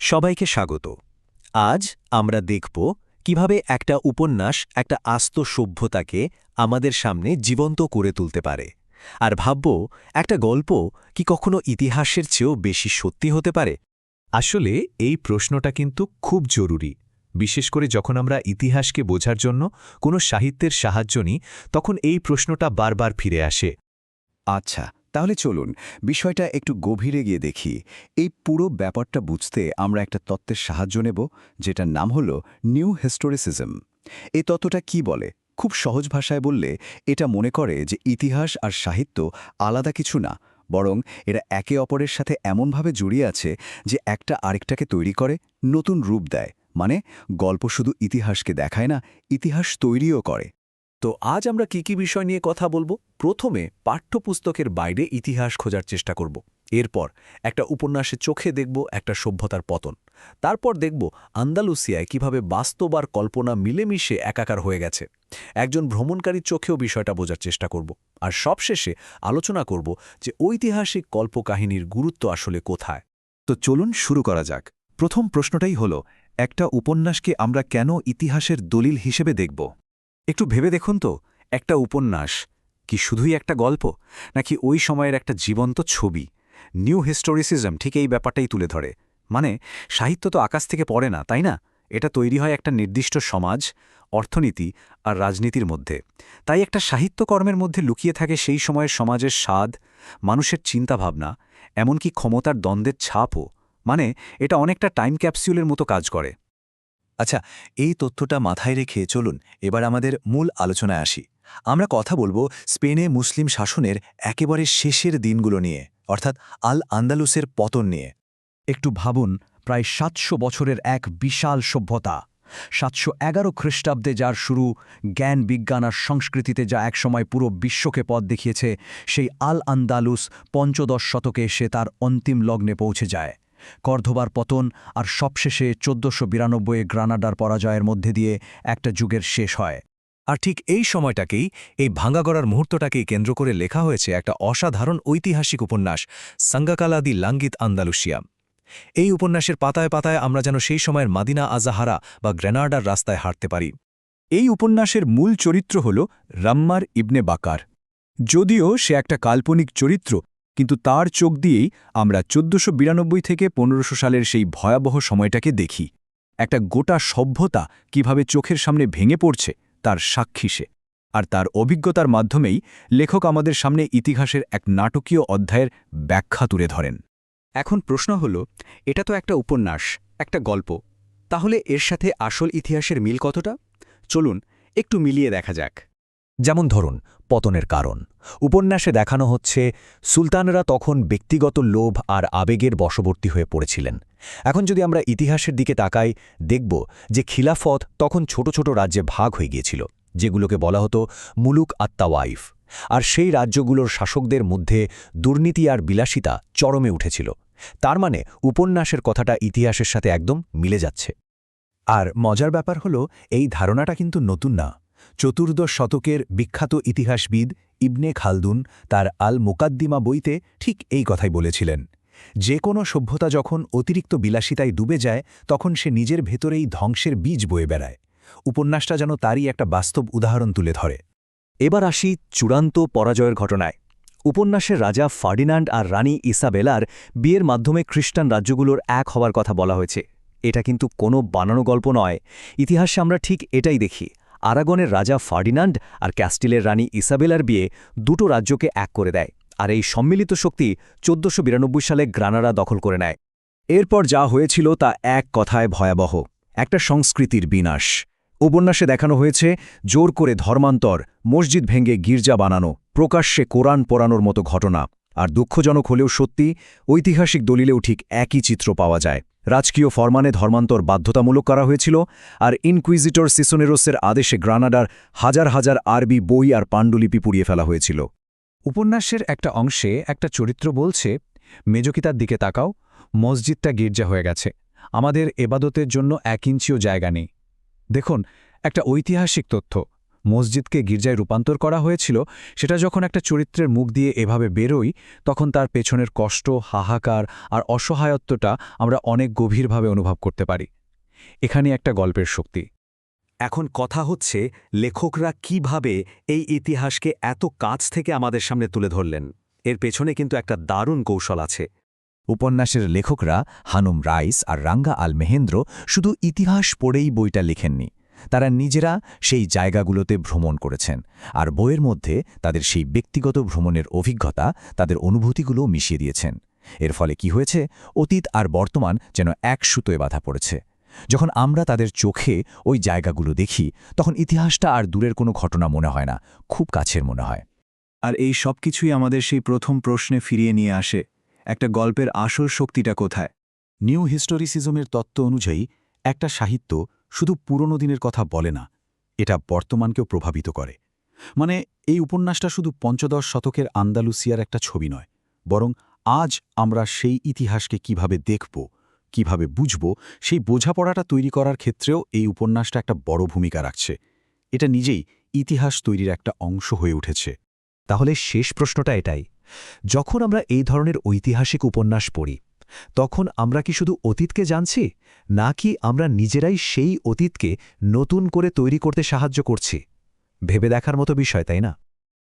সবাইকে স্বাগত। আজ আমরা দেখব কিভাবে একটা উপন্যাস একটা আস্ত সভ্যতাকে আমাদের সামনে জীবন্ত করে তুলতে পারে, আর ভাবব একটা গল্প কি কখনো ইতিহাসের চেয়েও বেশি সত্যি হতে পারে। আসলে এই প্রশ্নটা কিন্তু খুব জরুরি, বিশেষ করে যখন আমরা ইতিহাসকে বোঝার জন্য কোনো সাহিত্যের সাহায্য নিই, তখন এই প্রশ্নটা বারবার ফিরে আসে। আচ্ছা, তাহলে চলুন বিষয়টা একটু গভীরে গিয়ে দেখি। এই পুরো ব্যাপারটা বুঝতে আমরা একটা তত্ত্বের সাহায্য নেব, যেটার নাম হলো নিউ হিস্টোরিসিজম। এই তত্ত্বটা কি বলে? খুব সহজ ভাষায় বললে এটা মনে করে যে ইতিহাস আর সাহিত্য আলাদা কিছু না, বরং এরা একে অপরের সাথে এমনভাবে জড়িয়ে আছে যে একটা আরেকটাকে তৈরি করে, নতুন রূপ দেয়। মানে গল্প শুধু ইতিহাসকে দেখায় না, ইতিহাস তৈরিও করে। তো আজ আমরা কি বিষয় নিয়ে কথা বলবো? প্রথমে পাঠ্যপুস্তকের বাইরে ইতিহাস খোঁজার চেষ্টা করব। এরপর একটা উপন্যাসে চোখে দেখব একটা সভ্যতার পতন। তারপর দেখব আন্দালুসিয়ায় কিভাবে বাস্তব আর কল্পনা মিলেমিশে একাকার হয়ে গেছে। একজন ভ্রমণকারীর চোখেও বিষয়টা বোঝার চেষ্টা করব। আর সবশেষে আলোচনা করব যে ঐতিহাসিক কল্পকাহিনীর গুরুত্ব আসলে কোথায়। তো চলুন শুরু করা যাক। প্রথম প্রশ্নটাই হল, একটা উপন্যাসকে আমরা কেন ইতিহাসের দলিল হিসেবে দেখব? একটু ভেবে দেখুন তো, একটা উপন্যাস কি শুধুই একটা গল্প, নাকি ওই সময়ের একটা জীবন্ত ছবি? নিউ হিস্টোরিসিজম ঠিক এই ব্যাপারটাই তুলে ধরে। মানে সাহিত্য তো আকাশ থেকে পড়ে না, তাই না? এটা তৈরি হয় একটা নির্দিষ্ট সমাজ, অর্থনীতি আর রাজনীতির মধ্যে। তাই একটা সাহিত্যকর্মের মধ্যে লুকিয়ে থাকে সেই সময়ের সমাজের স্বাদ, মানুষের চিন্তাভাবনা, এমনকি ক্ষমতার দ্বন্দ্বের ছাপও। মানে এটা অনেকটা টাইম ক্যাপসুলের মতো কাজ করে। আচ্ছা, এই তথ্যটা মাথায় রেখে চলুন এবার আমাদের মূল আলোচনায় আসি। আমরা কথা বলবো স্পেনে মুসলিম শাসনের একেবারে শেষের দিনগুলো নিয়ে, অর্থাৎ আল আন্দালুসের পতন নিয়ে। একটু ভাবুন, প্রায় ৭০০ বছরের এক বিশাল সভ্যতা, ৭১১ খ্রিস্টাব্দে যার শুরু, জ্ঞান বিজ্ঞান আর সংস্কৃতিতে যা একসময় পুরো বিশ্বকে পথ দেখিয়েছে, সেই আল আন্দালুস পঞ্চদশ শতকে এসে তার অন্তিম লগ্নে পৌঁছে যায়। কর্দোবার পতন আর সবশেষে ১৪৯২ গ্রানাডার পরাজয়ের মধ্যে দিয়ে একটা যুগের শেষ হয়। আর ঠিক এই সময়টাকেই, এই ভাঙাগড়ার মুহূর্তটাকেই কেন্দ্র করে লেখা হয়েছে একটা অসাধারণ ঐতিহাসিক উপন্যাস, সাঙ্গাকালা দি লাঙ্গিত আন্দালুসিয়া। এই উপন্যাসের পাতায় পাতায় আমরা যেন সেই সময়ের মাদিনা আজাহারা বা গ্রেনাডার রাস্তায় হাঁটতে পারি। এই উপন্যাসের মূল চরিত্র হল রাম্মার ইবনে বাকার। যদিও সে একটা কাল্পনিক চরিত্র, কিন্তু তার চোখ দিয়েই আমরা ১৪৯২ থেকে ১৫০০ সালের সেই ভয়াবহ সময়টাকে দেখি। একটা গোটা সভ্যতা কিভাবে চোখের সামনে ভেঙে পড়ছে তার সাক্ষী সে। আর তার অভিজ্ঞতার মাধ্যমেই লেখক আমাদের সামনে ইতিহাসের এক নাটকীয় অধ্যায়ের ব্যাখ্যা তুলে ধরেন। এখন প্রশ্ন হল, এটা তো একটা উপন্যাস, একটা গল্প, তাহলে এর সাথে আসল ইতিহাসের মিল কতটা? চলুন একটু মিলিয়ে দেখা যাক। যেমন ধরুন, পতনের কারণ। উপন্যাসে দেখানো হচ্ছে সুলতানরা তখন ব্যক্তিগত লোভ আর আবেগের বশবর্তী হয়ে পড়েছিলেন। এখন যদি আমরা ইতিহাসের দিকে তাকাই, দেখব যে খিলাফত তখন ছোট ছোট রাজ্যে ভাগ হয়ে গিয়েছিল, যেগুলোকে বলা হতো মুলুক আত্তাওয়াইফ। আর সেই রাজ্যগুলোর শাসকদের মধ্যে দুর্নীতি আর বিলাসিতা চরমে উঠেছিল। তার মানে উপন্যাসের কথাটা ইতিহাসের সাথে একদম মিলে যাচ্ছে। আর মজার ব্যাপার হল, এই ধারণাটা কিন্তু নতুন না। চতুর্দশ শতকের বিখ্যাত ইতিহাসবিদ ইবনে খালদুন তার আল মুকাদ্দিমা বইতে ঠিক এই কথাই বলেছিলেন। যে কোনো সভ্যতা যখন অতিরিক্ত বিলাসিতায় ডুবে যায়, তখন সে নিজের ভেতরেই ধ্বংসের বীজ বয়ে বেড়ায়। উপন্যাসটা যেন তারই একটা বাস্তব উদাহরণ তুলে ধরে। এবার আসি চূড়ান্ত পরাজয়ের ঘটনায়। উপন্যাসের রাজা ফার্ডিনান্ড আর রানী ইসাবেলার বিয়ের মাধ্যমে খ্রিস্টান রাজ্যগুলোর এক হওয়ার কথা বলা হয়েছে। এটা কিন্তু কোনো বানানো গল্প নয়। ইতিহাসে আমরা ঠিক এটাই দেখি। আরাগনের রাজা ফার্ডিনান্ড আর ক্যাস্টিলের রানী ইসাবেলার বিয়ে দুটো রাজ্যকে এক করে দেয়, আর এই সম্মিলিত শক্তি ১৪৯২ সালে গ্রানাডা দখল করে নেয়। এরপর যা হয়েছিল তা এক কথায় ভয়াবহ, একটা সংস্কৃতির বিনাশ। উপন্যাসে দেখানো হয়েছে জোর করে ধর্মান্তর, মসজিদ ভেঙে গির্জা বানানো, প্রকাশ্যে কোরআন পোড়ানোর মতো ঘটনা। আর দুঃখজনক হলেও সত্যি, ঐতিহাসিক দলিলেও ঠিক একই চিত্র পাওয়া যায়। রাজকীয় ফরমানে ধর্মান্তর বাধ্যতামূলক করা হয়েছিল, আর ইনকুইজিটর সিসোনেরোসের আদেশে গ্রানাডার হাজার হাজার আরবি বই আর পাণ্ডুলিপি পুড়িয়ে ফেলা হয়েছিল। উপন্যাসের একটা অংশে একটা চরিত্র বলছে, মেজকিতার দিকে তাকাও, মসজিদটা গির্জা হয়ে গেছে, আমাদের এবাদতের জন্য ১ ইঞ্চিও জায়গা নেই। দেখুন, একটা ঐতিহাসিক তথ্য। মসজিদকে গির্জায় রূপান্তর করা হয়েছিল, সেটা যখন একটা চরিত্রের মুখ দিয়ে এভাবে বেরোই, তখন তার পেছনের কষ্ট, হাহাকার আর অসহায়ত্বটা আমরা অনেক গভীরভাবে অনুভব করতে পারি। এখানে একটা গল্পের শক্তি। এখন কথা হচ্ছে লেখকরা কিভাবে এই ইতিহাসকে এত কাছ থেকে আমাদের সামনে তুলে ধরলেন। এর পেছনে কিন্তু একটা দারুণ কৌশল আছে। উপন্যাসের লেখকরা হানুম রাইস আর রাঙ্গা আল মেহেন্দ্র শুধু ইতিহাস পড়েই বইটা লেখেননি, তারা নিজেরা সেই জায়গাগুলোতে ভ্রমণ করেছেন, আর বইয়ের মধ্যে তাদের সেই ব্যক্তিগত ভ্রমণের অভিজ্ঞতা, তাদের অনুভূতিগুলো মিশিয়ে দিয়েছেন। এর ফলে কি হয়েছে, অতীত আর বর্তমান যেন এক সুতোয় বাঁধা পড়েছে। যখন আমরা তাদের চোখে ওই জায়গাগুলো দেখি, তখন ইতিহাসটা আর দূরের কোনো ঘটনা মনে হয় না, খুব কাছের মনে হয়। আর এই সব কিছুই আমাদের সেই প্রথম প্রশ্নে ফিরিয়ে নিয়ে আসে, একটা গল্পের আসল শক্তিটা কোথায়? নিউ হিস্টোরিসিজমের তত্ত্ব অনুযায়ী একটা সাহিত্য শুধু পুরনো দিনের কথা বলে না, এটা বর্তমানকেও প্রভাবিত করে। মানে এই উপন্যাসটা শুধু পঞ্চদশ শতকের আন্দালুসিয়ার একটা ছবি নয়, বরং আজ আমরা সেই ইতিহাসকে কিভাবে দেখব, কিভাবে বুঝব, সেই বোঝাপড়াটা তৈরি করার ক্ষেত্রেও এই উপন্যাসটা একটা বড় ভূমিকা রাখছে। এটা নিজেই ইতিহাস তৈরির একটা অংশ হয়ে উঠেছে। তাহলে শেষ প্রশ্নটা এটাই, যখন আমরা এই ধরনের ঐতিহাসিক উপন্যাস পড়ি, তখন আমরা কি শুধু অতীতকে জানছি, নাকি আমরা নিজেরাই সেই অতীতকে নতুন করে তৈরি করতে সাহায্য করছি? ভেবে দেখার মতো বিষয়, তাই না?